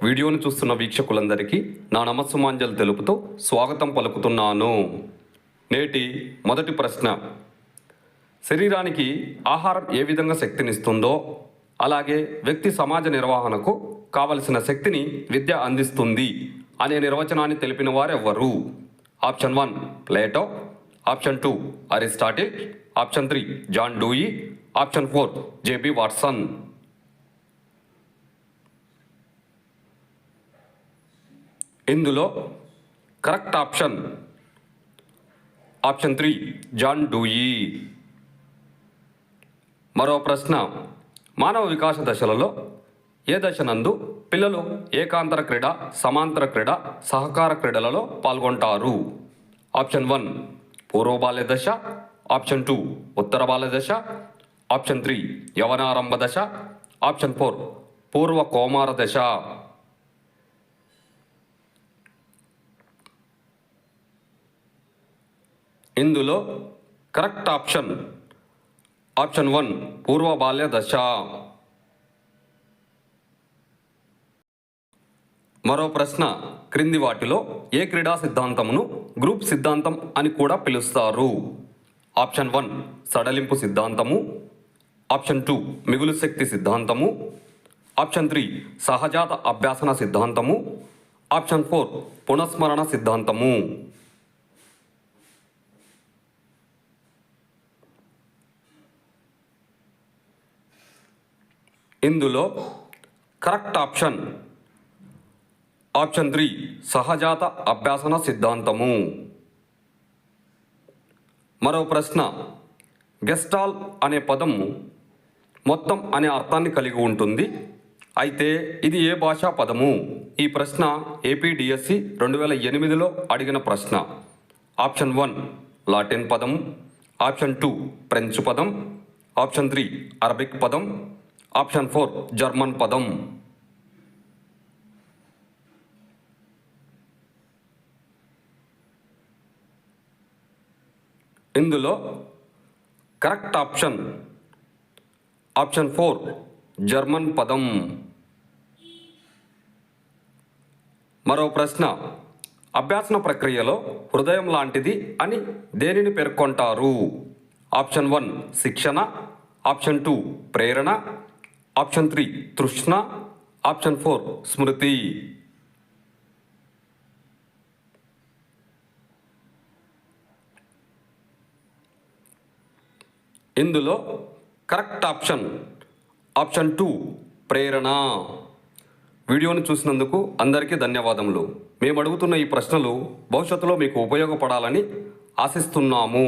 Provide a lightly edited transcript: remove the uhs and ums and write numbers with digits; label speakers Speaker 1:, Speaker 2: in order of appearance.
Speaker 1: వీడియోను చూస్తున్న వీక్షకులందరికీ నా నమస్సుమాంజలు తెలుపుతూ స్వాగతం పలుకుతున్నాను. నేటి మొదటి ప్రశ్న, శరీరానికి ఆహారం ఏ విధంగా శక్తినిస్తుందో అలాగే వ్యక్తి సమాజ నిర్వహణకు కావలసిన శక్తిని విద్య అందిస్తుంది అనే నిర్వచనాన్ని తెలిపిన వారెవ్వరు? Option 1 Plato, option 2 Aristotle, option 3 John Dewey, option 4 J B Watson. ఇందులో కరెక్ట్ ఆప్షన్ 3 జాన్ డూయి. మరో ప్రశ్న, మానవ వికాస దశలలో ఏ దశనందు పిల్లలు ఏకాంతర క్రీడ, సమాంతర క్రీడ, సహకార క్రీడలలో పాల్గొంటారు? ఆప్షన్ 1 పూర్వ బాల్య దశ, ఆప్షన్ 2 ఉత్తర బాల్య దశ, ఆప్షన్ 3 యవనారంభ దశ, ఆప్షన్ 4 పూర్వ కౌమార దశ. ఇందులో కరెక్ట్ ఆప్షన్ 1 పూర్వ బాల్య దశ. మరో ప్రశ్న, క్రింది వాటిలో ఏ క్రీడా సిద్ధాంతమును గ్రూప్ సిద్ధాంతం అని కూడా పిలుస్తారు? ఆప్షన్ 1 సడలింపు సిద్ధాంతము, ఆప్షన్ 2 మిగులు శక్తి సిద్ధాంతము, ఆప్షన్ 3 సహజాత అభ్యాసన సిద్ధాంతము, ఆప్షన్ 4 పునఃస్మరణ సిద్ధాంతము. ఇందులో కరెక్ట్ ఆప్షన్ 3 సహజాత అభ్యాసన సిద్ధాంతము. మరో ప్రశ్న, గెస్టాల్ అనే పదం మొత్తం అనే అర్థాన్ని కలిగి ఉంటుంది. అయితే ఇది ఏ భాషా పదము? ఈ ప్రశ్న ఏపీడిఎస్సి 2008లో అడిగిన ప్రశ్న. ఆప్షన్ 1 లాటిన్ పదం, ఆప్షన్ 2 ఫ్రెంచ్ పదం, ఆప్షన్ 3 అరబిక్ పదం, ఆప్షన్ 4 జర్మన్ పదం. ఇందులో కరెక్ట్ ఆప్షన్ 4 జర్మన్ పదం. మరో ప్రశ్న, అభ్యాసన ప్రక్రియలో హృదయం లాంటిది అని దేనిని పేర్కొంటారు? ఆప్షన్ 1 శిక్షణ, ఆప్షన్ 2 ప్రేరణ, ఆప్షన్ 3 తృష్ణ, ఆప్షన్ 4 స్మృతి. ఇందులో కరెక్ట్ ఆప్షన్ 2 ప్రేరణ. వీడియోను చూసినందుకు అందరికీ ధన్యవాదములు. మేము అడుగుతున్న ఈ ప్రశ్నలు భవిష్యత్తులో మీకు ఉపయోగపడాలని ఆశిస్తున్నాము.